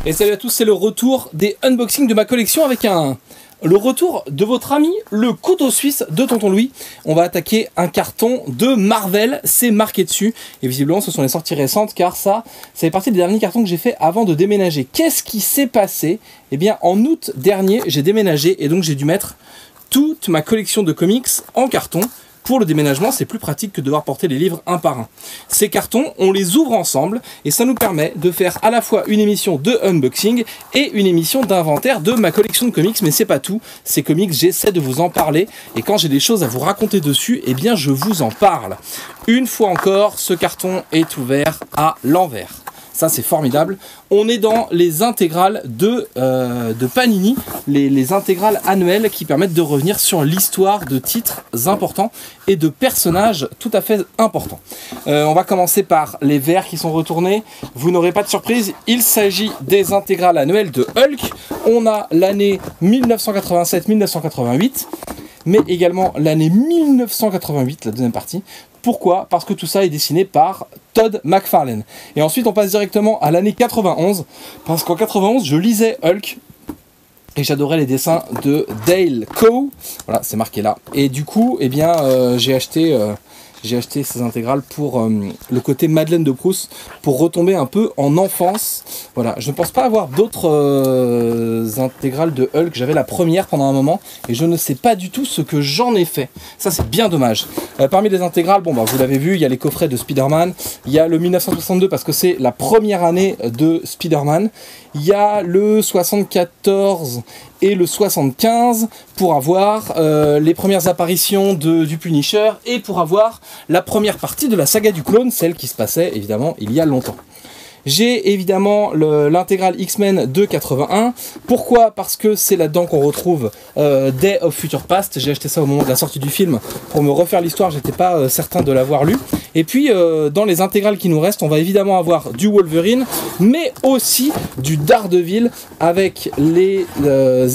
Et salut à tous, c'est le retour des unboxings de ma collection avec le retour de votre ami, le couteau suisse de Tonton Louis. On va attaquer un carton de Marvel, c'est marqué dessus. Et visiblement, ce sont les sorties récentes, car ça fait partie des derniers cartons que j'ai fait avant de déménager. Qu'est-ce qui s'est passé? Eh bien, en août dernier, j'ai déménagé et donc j'ai dû mettre toute ma collection de comics en carton. Pour le déménagement, c'est plus pratique que de devoir porter les livres un par un. Ces cartons, on les ouvre ensemble et ça nous permet de faire à la fois une émission de unboxing et une émission d'inventaire de ma collection de comics. Mais c'est pas tout. Ces comics, j'essaie de vous en parler et quand j'ai des choses à vous raconter dessus, eh bien je vous en parle. Une fois encore, ce carton est ouvert à l'envers. Ça, c'est formidable. On est dans les intégrales de Panini, les intégrales annuelles qui permettent de revenir sur l'histoire de titres importants et de personnages tout à fait importants. On va commencer par les verts qui sont retournés. Vous n'aurez pas de surprise, il s'agit des intégrales annuelles de Hulk. On a l'année 1987-1988, mais également l'année 1988, la deuxième partie. Pourquoi? Parce que tout ça est dessiné par Todd McFarlane. Et ensuite, on passe directement à l'année 91, parce qu'en 91, je lisais Hulk, et j'adorais les dessins de Dale Coe. Voilà, c'est marqué là. Et du coup, eh bien, j'ai acheté ces intégrales pour le côté Madeleine de Proust, pour retomber un peu en enfance. Voilà, je ne pense pas avoir d'autres intégrales de Hulk. J'avais la première pendant un moment et je ne sais pas du tout ce que j'en ai fait. Ça, c'est bien dommage. Parmi les intégrales, bon, bah, vous l'avez vu, il y a les coffrets de Spider-Man. Il y a le 1962 parce que c'est la première année de Spider-Man. Il y a le 74 et le 75 pour avoir les premières apparitions du Punisher et pour avoir la première partie de la saga du clone, celle qui se passait évidemment il y a longtemps. J'ai évidemment l'intégrale X-Men de 81. Pourquoi? Parce que c'est là-dedans qu'on retrouve Day of Future Past. J'ai acheté ça au moment de la sortie du film pour me refaire l'histoire. J'étais pas certain de l'avoir lu. Et puis dans les intégrales qui nous restent, on va évidemment avoir du Wolverine, mais aussi du Daredevil avec les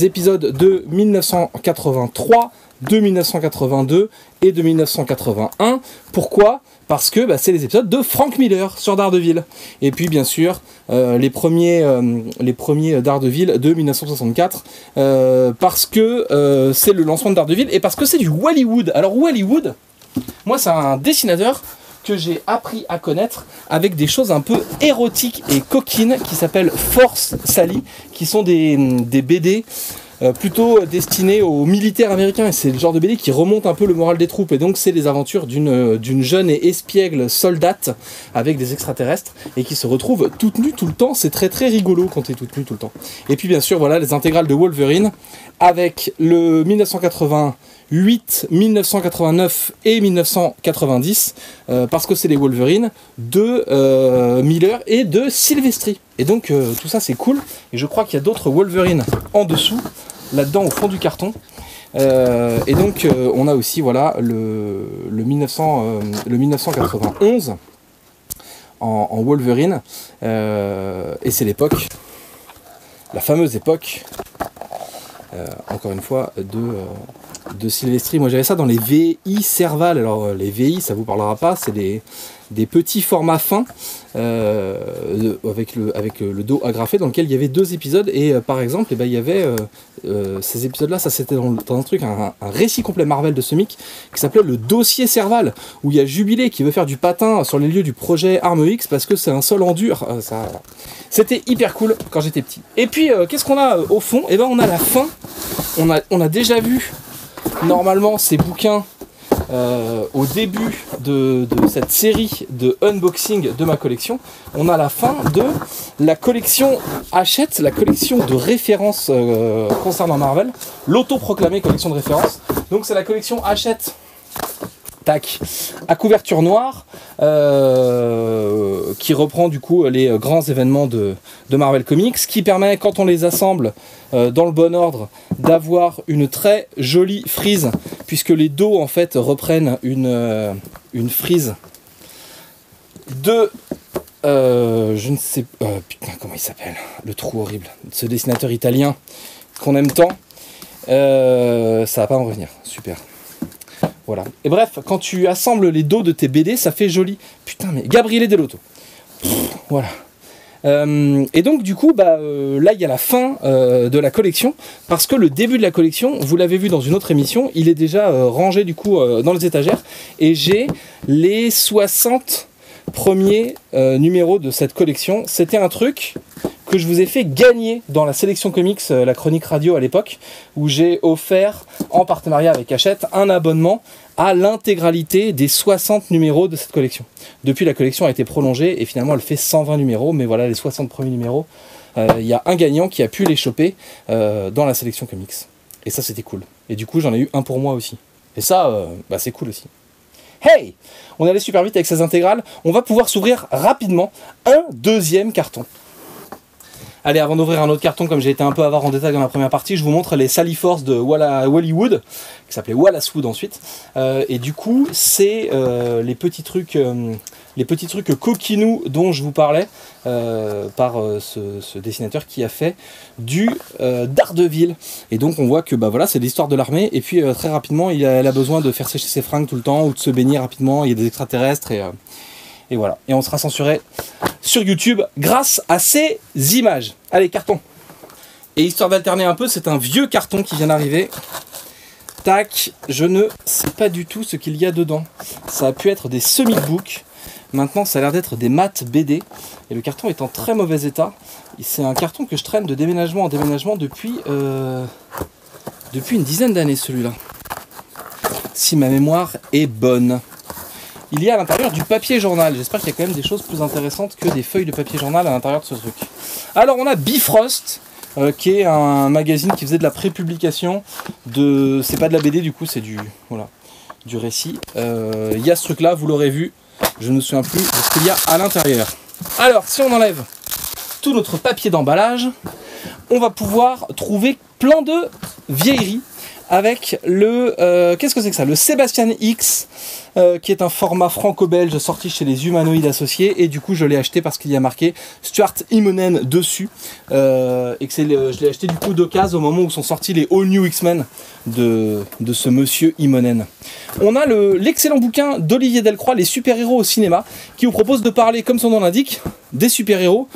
épisodes de 1983, de 1982 et de 1981. Pourquoi? Parce que bah, c'est les épisodes de Frank Miller sur Daredevil. Et puis bien sûr les premiers Daredevil de 1964 parce que c'est le lancement de Daredevil et parce que c'est du Wallywood. Alors Wallywood, moi c'est un dessinateur que j'ai appris à connaître avec des choses un peu érotiques et coquines qui s'appellent Force Sally, qui sont des BD plutôt destiné aux militaires américains, et c'est le genre de BD qui remonte un peu le moral des troupes, et donc c'est les aventures d'une jeune et espiègle soldate avec des extraterrestres et qui se retrouve toute nue tout le temps. C'est très très rigolo quand t'es toute nue tout le temps. Et puis bien sûr voilà les intégrales de Wolverine avec le 1988, 1989 et 1990 parce que c'est les Wolverine de Miller et de Silvestri. Et donc tout ça c'est cool, et je crois qu'il y a d'autres Wolverine en dessous, là-dedans au fond du carton. Et donc on a aussi voilà le 1991 en Wolverine, et c'est l'époque, la fameuse époque, encore une fois, de Silvestri. Moi j'avais ça dans les VI Serval. Alors les VI ça vous parlera pas, c'est des petits formats fins avec le dos agrafé dans lequel il y avait 2 épisodes, et par exemple eh ben, il y avait ces épisodes là, ça c'était dans un truc, un récit complet Marvel de Semic qui s'appelait le dossier Serval, où il y a Jubilé qui veut faire du patin sur les lieux du projet Arme X parce que c'est un sol en dur. C'était hyper cool quand j'étais petit. Et puis qu'est-ce qu'on a au fond? Eh ben on a la fin. On a déjà vu normalement ces bouquins au début de cette série de unboxing de ma collection. On a la fin de la collection Hachette, la collection de référence concernant Marvel, l'autoproclamée collection de référence. Donc c'est la collection Hachette, tac, à couverture noire, qui reprend du coup les grands événements de Marvel Comics, qui permet, quand on les assemble dans le bon ordre, d'avoir une très jolie frise, puisque les dos en fait reprennent une frise de je ne sais putain comment il s'appelle, le trou horrible, ce dessinateur italien qu'on aime tant. Ça va pas en revenir, super. Voilà. Et bref, quand tu assembles les dos de tes BD, ça fait joli. Putain, mais Gabriele Dell'Otto. Voilà. Et donc du coup là il y a la fin de la collection, parce que le début de la collection, vous l'avez vu dans une autre émission, il est déjà rangé du coup dans les étagères, et j'ai les 60 premiers numéros de cette collection. C'était un truc que je vous ai fait gagner dans la sélection comics, la chronique radio à l'époque, où j'ai offert en partenariat avec Hachette un abonnement à l'intégralité des 60 numéros de cette collection. Depuis, la collection a été prolongée et finalement elle fait 120 numéros, mais voilà, les 60 premiers numéros, il y a un gagnant qui a pu les choper dans la sélection comics. Et ça, c'était cool. Et du coup, j'en ai eu un pour moi aussi. Et ça, c'est cool aussi. Hey! On allait super vite avec ces intégrales. On va pouvoir s'ouvrir rapidement un deuxième carton. Allez, avant d'ouvrir un autre carton, comme j'ai été un peu avare en détail dans la première partie, je vous montre les Sally Force de Wallywood, qui s'appelait Wallace Wood ensuite. Et du coup, c'est les petits trucs coquinous dont je vous parlais, par ce dessinateur qui a fait du Daredevil. Et donc on voit que voilà, c'est l'histoire de l'armée, et puis très rapidement, elle a besoin de faire sécher ses fringues tout le temps, ou de se baigner rapidement, il y a des extraterrestres, et voilà. Et on sera censuré sur YouTube grâce à ces images. Allez, carton. Et histoire d'alterner un peu, c'est un vieux carton qui vient d'arriver. Tac, je ne sais pas du tout ce qu'il y a dedans. Ça a pu être des semi-books. Maintenant, ça a l'air d'être des maths BD. Et le carton est en très mauvais état. C'est un carton que je traîne de déménagement en déménagement depuis une dizaine d'années, celui-là. Si ma mémoire est bonne. Il y a à l'intérieur du papier journal. J'espère qu'il y a quand même des choses plus intéressantes que des feuilles de papier journal à l'intérieur de ce truc. Alors on a Bifrost, qui est un magazine qui faisait de la prépublication de... C'est pas de la BD du coup, c'est du récit. Il y a ce truc là, vous l'aurez vu. Je ne me souviens plus de ce qu'il y a à l'intérieur. Alors si on enlève tout notre papier d'emballage, on va pouvoir trouver plein de vieilleries. Avec le... qu'est-ce que c'est que ça? Le Sébastien X, qui est un format franco-belge sorti chez les Humanoïdes Associés. Et du coup, je l'ai acheté parce qu'il y a marqué Stuart Immonen dessus. Et que je l'ai acheté du coup d'occasion au moment où sont sortis les All New X-Men de ce monsieur Immonen. On a l'excellent bouquin d'Olivier Delcroix, Les super-héros au cinéma, qui vous propose de parler, comme son nom l'indique, des super-héros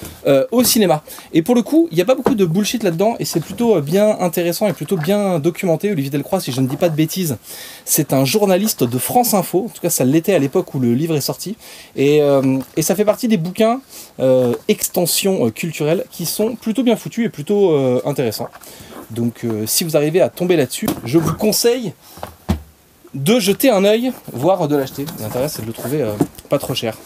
au cinéma. Et pour le coup, il n'y a pas beaucoup de bullshit là-dedans, et c'est plutôt bien intéressant et plutôt bien documenté. Olivier Delcroix, si je ne dis pas de bêtises, c'est un journaliste de France Info, en tout cas ça l'était à l'époque où le livre est sorti, et ça fait partie des bouquins extension culturelle qui sont plutôt bien foutus et plutôt intéressants. Donc si vous arrivez à tomber là-dessus, je vous conseille de jeter un œil, voire de l'acheter. L'intérêt c'est de le trouver pas trop cher.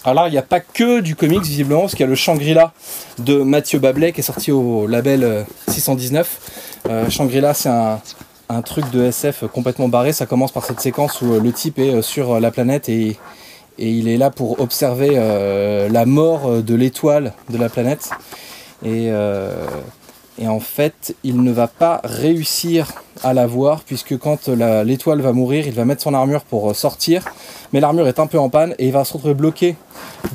Alors là, il n'y a pas que du comics visiblement, parce qu'il y a le Shangri-La de Mathieu Bablet qui est sorti au label 619. Shangri-La, c'est un truc de SF complètement barré. Ça commence par cette séquence où le type est sur la planète et il est là pour observer la mort de l'étoile de la planète. Et en fait, il ne va pas réussir à la voir, puisque quand l'étoile va mourir, il va mettre son armure pour sortir. Mais l'armure est un peu en panne et il va se retrouver bloqué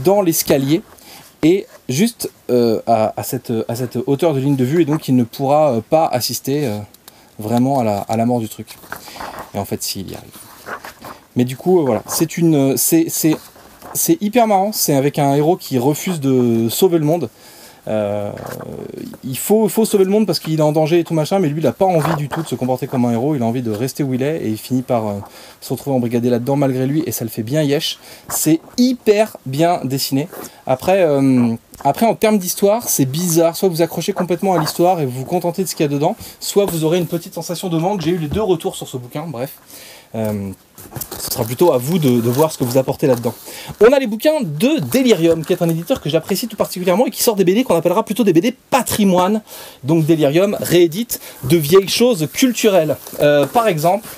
dans l'escalier. Et juste à cette hauteur de ligne de vue, et donc il ne pourra pas assister vraiment à la mort du truc. Et en fait, si, il y arrive. Mais du coup, voilà, c'est hyper marrant. C'est avec un héros qui refuse de sauver le monde. Il faut sauver le monde parce qu'il est en danger et tout machin, mais lui il n'a pas envie du tout de se comporter comme un héros, il a envie de rester où il est, et il finit par se retrouver embrigadé là-dedans malgré lui, et ça le fait bien yesh. C'est hyper bien dessiné. Après en termes d'histoire, c'est bizarre, soit vous accrochez complètement à l'histoire et vous vous contentez de ce qu'il y a dedans, soit vous aurez une petite sensation de manque. J'ai eu les deux retours sur ce bouquin, bref. Ce sera plutôt à vous de voir ce que vous apportez là-dedans. On a les bouquins de Delirium, qui est un éditeur que j'apprécie tout particulièrement et qui sort des BD qu'on appellera plutôt des BD patrimoine. Donc Delirium réédite de vieilles choses culturelles. Par exemple,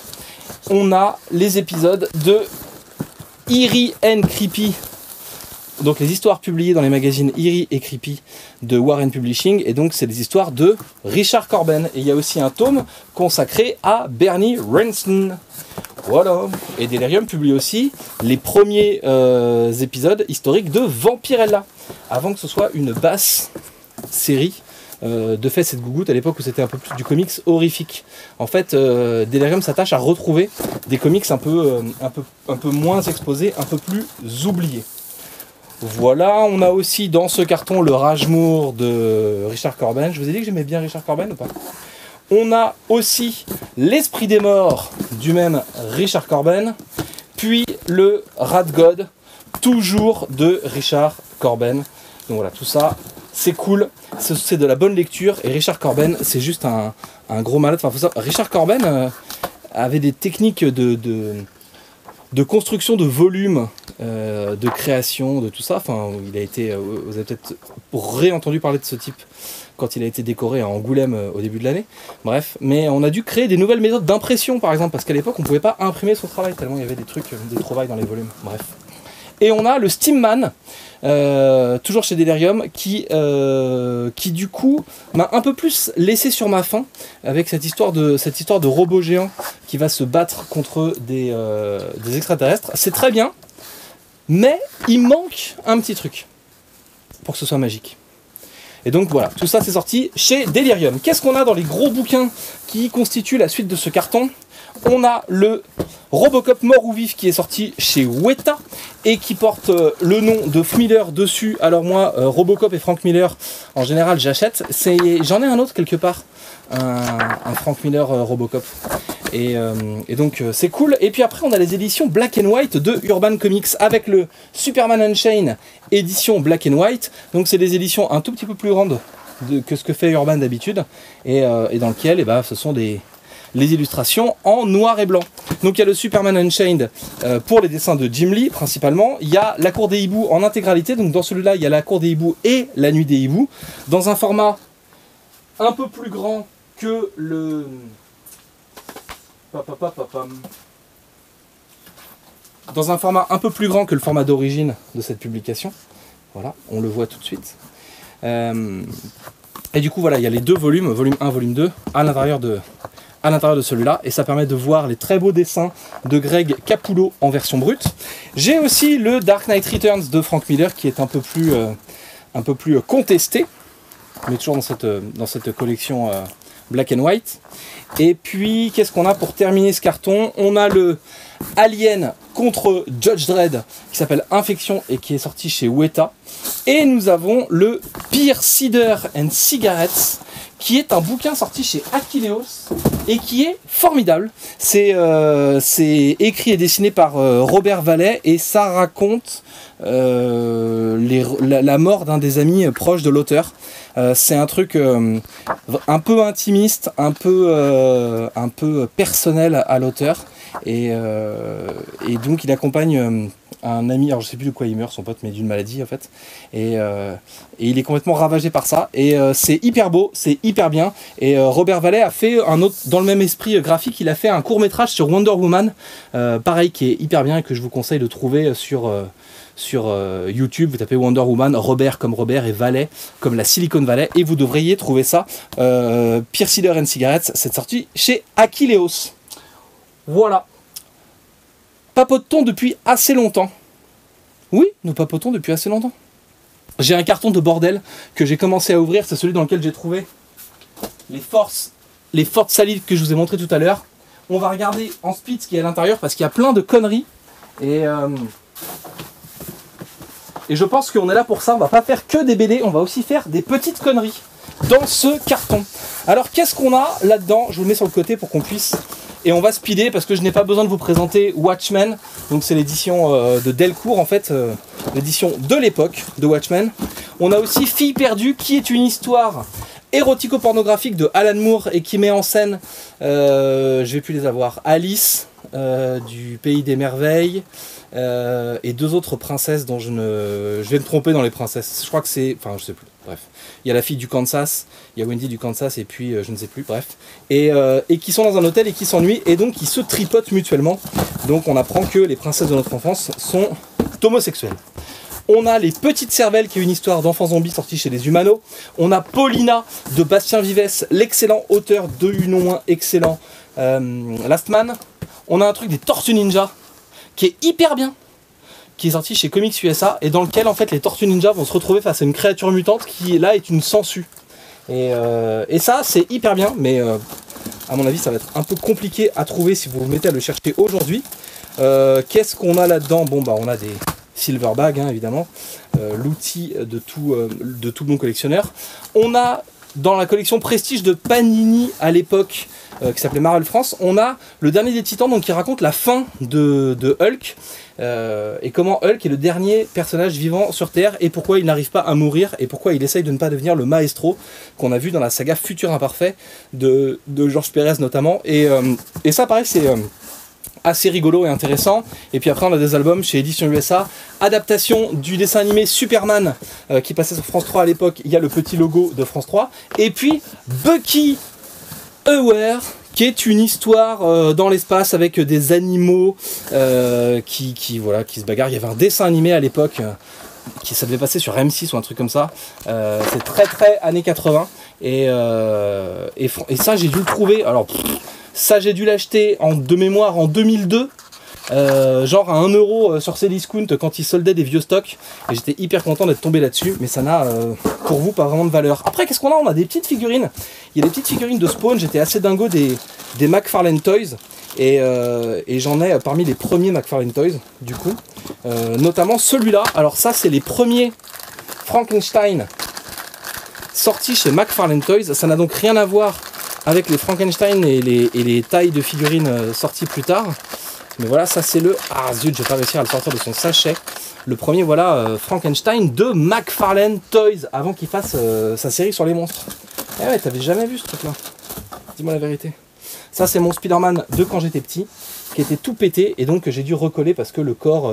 on a les épisodes de Eerie and Creepy. Donc les histoires publiées dans les magazines Eerie et Creepy de Warren Publishing, et donc c'est des histoires de Richard Corben. Et il y a aussi un tome consacré à Bernie Wrenston. Voilà. Et Delirium publie aussi les premiers épisodes historiques de Vampirella, avant que ce soit une basse série de fait cette gougoute à l'époque où c'était un peu plus du comics horrifique. En fait, Delirium s'attache à retrouver des comics un peu moins exposés, un peu plus oubliés. Voilà, on a aussi dans ce carton le Rajmoor de Richard Corben. Je vous ai dit que j'aimais bien Richard Corben ou pas? On a aussi l'Esprit des Morts du même Richard Corben, puis le Rat God, toujours de Richard Corben. Donc voilà, tout ça, c'est cool, c'est de la bonne lecture, et Richard Corben, c'est juste un gros malade. Enfin, faut savoir, Richard Corben avait des techniques de construction de volume, de création, de tout ça. Enfin, il a été, vous avez peut-être réentendu parler de ce type quand il a été décoré à Angoulême au début de l'année. Bref, mais on a dû créer des nouvelles méthodes d'impression, par exemple, parce qu'à l'époque, on ne pouvait pas imprimer son travail, tellement il y avait des trucs, des trouvailles dans les volumes. Bref. Et on a le Steamman, toujours chez Delirium, qui du coup m'a un peu plus laissé sur ma faim, avec cette histoire de robot géant qui va se battre contre des extraterrestres. C'est très bien, mais il manque un petit truc pour que ce soit magique. Et donc voilà, tout ça c'est sorti chez Delirium. Qu'est-ce qu'on a dans les gros bouquins qui constituent la suite de ce carton? On a le Robocop mort ou vif qui est sorti chez Weta et qui porte le nom de Frank Miller dessus. Alors moi, Robocop et Frank Miller, en général j'achète. J'en ai un autre quelque part, un Frank Miller Robocop. Et donc c'est cool. Et puis après on a les éditions Black and White de Urban Comics avec le Superman Unchained édition Black and White. Donc c'est des éditions un tout petit peu plus grandes que ce que fait Urban d'habitude et dans lequel ce sont les illustrations en noir et blanc. Donc il y a le Superman Unchained pour les dessins de Jim Lee principalement. Il y a la Cour des Hiboux en intégralité. Donc dans celui-là il y a la Cour des Hiboux et la Nuit des Hiboux dans un format un peu plus grand que le dans un format un peu plus grand que le format d'origine de cette publication. Voilà, on le voit tout de suite. Et du coup voilà, il y a les deux volumes, volume 1, volume 2, à l'intérieur de celui-là, et ça permet de voir les très beaux dessins de Greg Capullo en version brute. J'ai aussi le Dark Knight Returns de Frank Miller qui est un peu plus contesté, mais toujours dans cette collection Black and White. Et puis qu'est-ce qu'on a pour terminer ce carton? On a le Alien contre Judge Dredd qui s'appelle Infection et qui est sorti chez Weta. Et nous avons le Beer Cider and Cigarettes qui est un bouquin sorti chez Achilleos et qui est formidable. C'est écrit et dessiné par Robert Vallet et ça raconte la mort d'un des amis proches de l'auteur. C'est un truc un peu intimiste, un peu personnel à l'auteur. Et donc il accompagne un ami, alors je sais plus de quoi il meurt, son pote, mais d'une maladie en fait. Et il est complètement ravagé par ça. Et c'est hyper beau, c'est hyper bien. Et Robert Vallet a fait un autre, dans le même esprit graphique, il a fait un court-métrage sur Wonder Woman, pareil, qui est hyper bien et que je vous conseille de trouver sur YouTube. Vous tapez Wonder Woman, Robert comme Robert et Vallet comme la Silicon Valley, et vous devriez trouver ça. Beer Cider and Cigarettes, c'est sorti chez Achilleos. Voilà. Papotons depuis assez longtemps. Oui, nous papotons depuis assez longtemps. J'ai un carton de bordel que j'ai commencé à ouvrir, c'est celui dans lequel j'ai trouvé les fortes salives que je vous ai montré tout à l'heure. On va regarder en speed ce qu'il y a à l'intérieur parce qu'il y a plein de conneries. Et je pense qu'on est là pour ça. On va pas faire que des BD, on va aussi faire des petites conneries dans ce carton. Alors qu'est-ce qu'on a là-dedans? Je vous le mets sur le côté pour qu'on puisse... Et on va speeder parce que je n'ai pas besoin de vous présenter Watchmen. Donc c'est l'édition de Delcourt en fait, l'édition de l'époque de Watchmen. On a aussi Fille perdue qui est une histoire érotico-pornographique de Alan Moore et qui met en scène, je vais plus les avoir, Alice du Pays des Merveilles et deux autres princesses dont je vais me tromper dans les princesses. Je crois que c'est, enfin je sais plus, bref. Il y a la fille du Kansas, il y a Wendy du Kansas et puis je ne sais plus, bref. Et qui sont dans un hôtel et qui s'ennuient et donc qui se tripotent mutuellement. Donc on apprend que les princesses de notre enfance sont homosexuelles. On a Les Petites Cervelles qui est une histoire d'enfants zombies sortie chez les Humano. On a Paulina de Bastien Vivès, l'excellent auteur de non moins excellent Last Man. On a un truc des Tortues Ninja qui est hyper bien, qui est sorti chez Comics USA et dans lequel en fait les Tortues Ninja vont se retrouver face à une créature mutante qui là est une sangsue. Et ça, c'est hyper bien, mais à mon avis, ça va être un peu compliqué à trouver si vous vous mettez à le chercher aujourd'hui. Qu'est-ce qu'on a là-dedans? Bon, bah, on a des silverbags, hein, évidemment, l'outil de tout bon collectionneur. On a, dans la collection Prestige de Panini à l'époque, qui s'appelait Marvel France, on a le dernier des Titans, donc qui raconte la fin de Hulk, et comment Hulk est le dernier personnage vivant sur Terre, et pourquoi il n'arrive pas à mourir, et pourquoi il essaye de ne pas devenir le maestro qu'on a vu dans la saga Futur Imparfait de Georges Pérez notamment. Et ça, pareil, c'est assez rigolo et intéressant. Et puis après, on a des albums chez Édition USA, adaptation du dessin animé Superman qui passait sur France 3 à l'époque. Il y a le petit logo de France 3, et puis Bucky Aware, qui est une histoire dans l'espace avec des animaux qui se bagarrent. Il y avait un dessin animé à l'époque ça devait passer sur M6 ou un truc comme ça. C'est très années 80, et ça, j'ai dû le trouver. Alors ça, j'ai dû l'acheter de mémoire en 2002, genre à 1 € sur Cdiscount quand ils soldaient des vieux stocks, et j'étais hyper content d'être tombé là-dessus, mais ça n'a pour vous pas vraiment de valeur. Après, qu'est-ce qu'on a? On a des petites figurines. Il y a des petites figurines de Spawn. J'étais assez dingo des McFarlane Toys, et j'en ai parmi les premiers McFarlane Toys, du coup, notamment celui-là. Alors ça, c'est les premiers Frankenstein sortis chez McFarlane Toys. Ça n'a donc rien à voir avec les Frankenstein et les tailles de figurines sorties plus tard. Mais voilà, ça c'est le... Ah zut, je vais pas réussir à le sortir de son sachet. Le premier, voilà, Frankenstein de McFarlane Toys, avant qu'il fasse sa série sur les monstres. Eh ouais, t'avais jamais vu ce truc-là. Dis-moi la vérité. Ça, c'est mon Spider-Man de quand j'étais petit, qui était tout pété, et donc j'ai dû recoller parce que le corps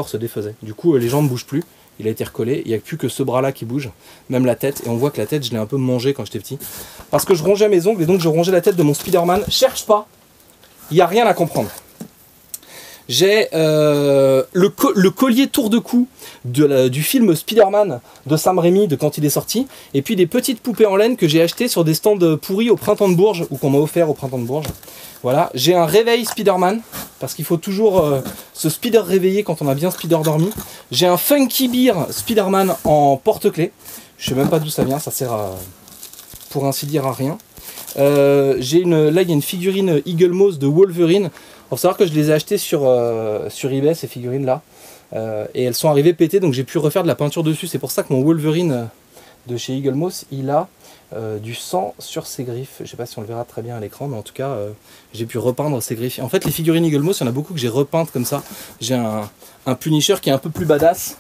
se défaisait. Du coup, les jambes ne bougent plus. Il a été recollé, il n'y a plus que ce bras-là qui bouge, même la tête, et on voit que la tête, je l'ai un peu mangée quand j'étais petit. Parce que je rongeais mes ongles, et donc je rongeais la tête de mon Spider-Man. Cherche pas, il n'y a rien à comprendre. J'ai le collier tour de cou du film Spider-Man de Sam Raimi de quand il est sorti, et puis des petites poupées en laine que j'ai achetées sur des stands pourris au Printemps de Bourges, ou qu'on m'a offert au Printemps de Bourges. Voilà, j'ai un réveil Spider-Man, parce qu'il faut toujours se Spider réveiller quand on a bien Spider dormi. J'ai un Funky Beer Spider-Man en porte-clés. Je sais même pas d'où ça vient, ça sert pour ainsi dire à rien. Là, il y a une figurine Eagle Moss de Wolverine. Il faut savoir que je les ai achetées sur eBay, ces figurines-là. Et elles sont arrivées pétées, donc j'ai pu refaire de la peinture dessus. C'est pour ça que mon Wolverine de chez Eagle Moss, il a du sang sur ses griffes. Je ne sais pas si on le verra très bien à l'écran, mais en tout cas, j'ai pu repeindre ses griffes. En fait, les figurines Eagle Moss, il y en a beaucoup que j'ai repeintes comme ça. J'ai un Punisher qui est un peu plus badass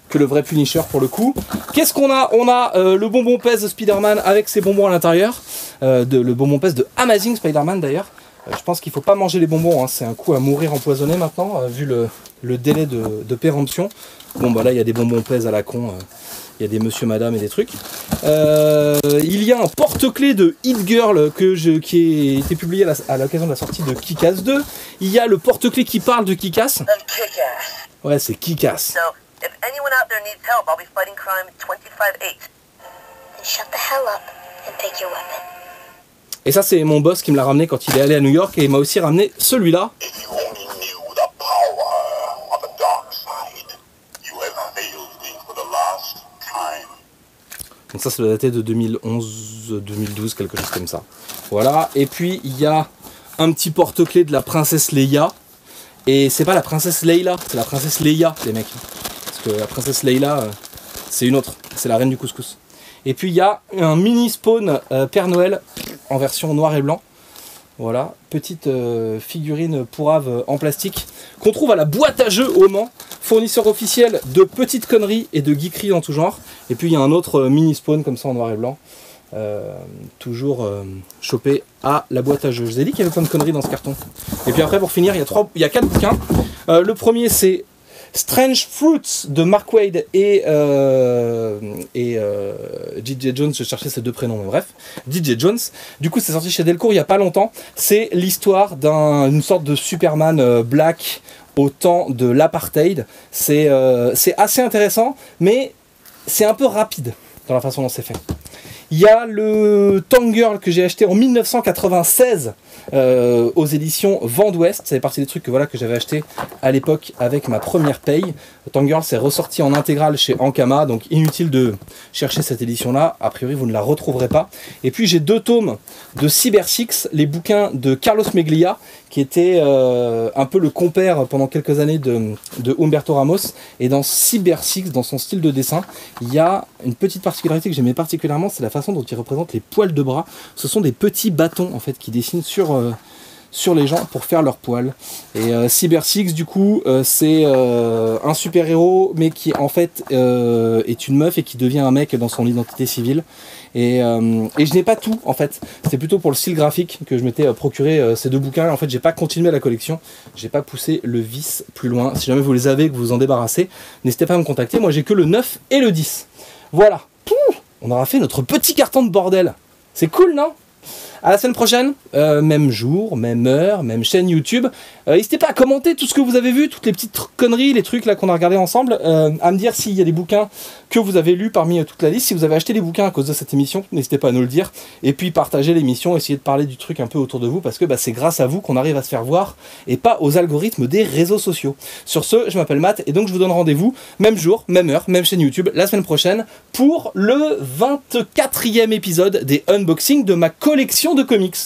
que le vrai Punisher pour le coup. Qu'est-ce qu'on a? On a le bonbon pèse de Spider-Man avec ses bonbons à l'intérieur. Le bonbon pèse de Amazing Spider-Man d'ailleurs. Je pense qu'il ne faut pas manger les bonbons, hein. C'est un coup à mourir empoisonné maintenant, vu le délai de péremption. Bon bah là il y a des bonbons pèse à la con, il y a des monsieur madame et des trucs. Il y a un porte-clés de Hit Girl qui a été publié à l'occasion de la sortie de Kick-Ass 2. Il y a le porte-clés qui parle de Kick-Ass. Ouais, c'est Kick-Ass. If anyone out there needs help, I'll be fighting crime 25/8. Then shut the hell up and take your weapon. Et ça, c'est mon boss qui me l'a ramené quand il est allé à New York, et il m'a aussi ramené celui-là. Donc ça, ça doit dater de 2011-2012, quelque chose comme ça. Voilà, et puis il y a un petit porte-clés de la princesse Leia. Et c'est pas la princesse Leila, c'est la princesse Leia, les mecs. Parce que la princesse Leila, c'est une autre, c'est la reine du couscous. Et puis il y a un mini Spawn Père Noël en version noir et blanc. Voilà, petite figurine pourrave en plastique qu'on trouve à la boîte à jeux au Mans, fournisseur officiel de petites conneries et de geekeries en tout genre. Et puis il y a un autre mini Spawn comme ça en noir et blanc, toujours chopé à la boîte à jeux. Je vous ai dit qu'il y avait plein de conneries dans ce carton. Et puis après, pour finir, il y a 4 bouquins. Le premier, c'est Strange Fruits de Mark Waid et DJ Jones. Je cherchais ces deux prénoms, mais bref, DJ Jones. Du coup, c'est sorti chez Delcourt il n'y a pas longtemps. C'est l'histoire d'une sorte de Superman black au temps de l'apartheid. C'est assez intéressant, mais c'est un peu rapide dans la façon dont c'est fait. Il y a le Tangirl que j'ai acheté en 1996 aux éditions Vent d'Ouest. Ça fait partie des trucs que, voilà, que j'avais acheté à l'époque avec ma première paye. Tangirl s'est ressorti en intégrale chez Ankama, donc inutile de chercher cette édition-là. A priori, vous ne la retrouverez pas. Et puis j'ai 2 tomes de Cyber Six, les bouquins de Carlos Meglia, qui était un peu le compère pendant quelques années de Humberto Ramos. Et dans Cyber Six, dans son style de dessin, il y a une petite particularité que j'aimais particulièrement, c'est la façon dont il représente les poils de bras. Ce sont des petits bâtons en fait qui dessinent sur les gens pour faire leurs poils. Et Cyber Six, du coup, c'est un super-héros, mais qui en fait est une meuf et qui devient un mec dans son identité civile. Et je n'ai pas tout en fait. C'est plutôt pour le style graphique que je m'étais procuré ces 2 bouquins. En fait, j'ai pas continué la collection, j'ai pas poussé le vice plus loin. Si jamais vous les avez, que vous vous en débarrassez, n'hésitez pas à me contacter. Moi, j'ai que le 9 et le 10. Voilà. Pouh, on aura fait notre petit carton de bordel. C'est cool, non ? À la semaine prochaine, même jour, même heure, même chaîne YouTube. N'hésitez pas à commenter tout ce que vous avez vu, toutes les petites conneries, les trucs là qu'on a regardé ensemble, à me dire s'il y a des bouquins que vous avez lus parmi toute la liste. Si vous avez acheté des bouquins à cause de cette émission, n'hésitez pas à nous le dire. Et puis partagez l'émission, essayez de parler du truc un peu autour de vous, parce que c'est grâce à vous qu'on arrive à se faire voir et pas aux algorithmes des réseaux sociaux. Sur ce, je m'appelle Matt et donc je vous donne rendez-vous, même jour, même heure, même chaîne YouTube, la semaine prochaine, pour le 24e épisode des unboxings de ma collection de comics.